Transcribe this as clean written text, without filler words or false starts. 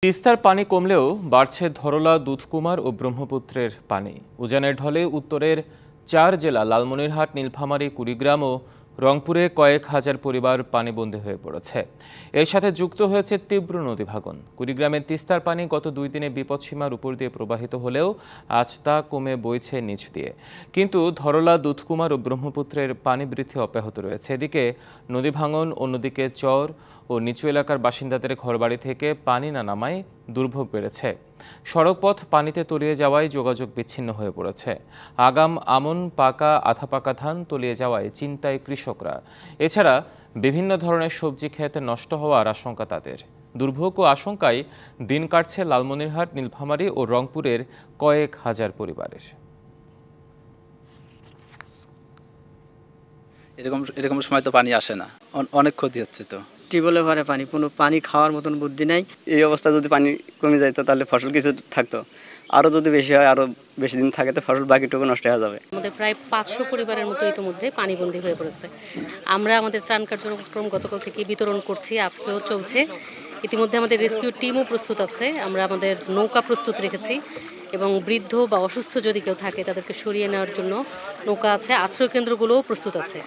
তিস্তার পানি কমলেও বাড়ছে ধরলা, দুধকুমার ও ব্রহ্মপুত্রের পানি। উজানের ঢলে উত্তরের 4 জেলা লালমনিরহাট, নীলফামারী, কুড়িগ্রাম ও রংপুরে কয়েক হাজার পরিবার পানিবন্দী হয়ে পড়েছে। এর সাথে যুক্ত হয়েছে তীব্র নদী ভাঙন। কুড়িগ্রামের তিস্তার পানি গত 2 দিনে বিপদসীমার উপর দিয়ে প্রবাহিত হলেও আজ তা কমে বইছে নিচ দিয়ে। কিন্তু ধরলা, দুধকুমার ও ব্রহ্মপুত্রের পানি বৃদ্ধি অব্যাহত রয়েছে। এদিকে নদী ভাঙন, অন্যদিকে চর ও নিচু এলাকার বাসিন্দাদের ঘরবাড়ি থেকে পানি না নামায় দুর্ভোগ বেড়েছে। সড়কপথ পানিতে তলিয়ে যাওয়ায় যোগাযোগ বিচ্ছিন্ন হয়ে পড়েছে। আগাম আমন, পাকা, আধা পাকা ধান তলিয়ে যাওয়ায় চিন্তায় কৃষকরা। এছাড়া বিভিন্ন ধরনের সবজি ক্ষেত নষ্ট হওয়ার আশঙ্কা তাদের। দুর্ভোগ ও আশঙ্কায় দিন কাটছে লালমনিরহাট, নীলফামারী ও রংপুরের কয়েক হাজার পরিবারের। এরকম সময় তো পানি আসে না, অনেক ক্ষতি হচ্ছে। তো টিউবওয়েলে ভরে পানি, কোনো পানি খাওয়ার মতন বুদ্ধি নাই। এই অবস্থা যদি পানি কমে যায় তো তাহলে ফসল কিছু থাকতো, আরও যদি বেশি হয়, আরও বেশি দিন থাকে তো ফসল বাকিটুকু নষ্ট হয়ে যাবে। আমাদের প্রায় 500 পরিবারের মতো ইতিমধ্যে পানিবন্দী হয়ে পড়েছে। আমরা আমাদের ত্রাণ কার্যক্রম গতকাল থেকে বিতরণ করছি, আজকেও চলছে। ইতিমধ্যে আমাদের রেস্কিউ টিমও প্রস্তুত আছে, আমরা আমাদের নৌকা প্রস্তুত রেখেছি এবং বৃদ্ধ বা অসুস্থ যদি কেউ থাকে তাদেরকে সরিয়ে নেওয়ার জন্য নৌকা আছে, আশ্রয় কেন্দ্রগুলোও প্রস্তুত আছে।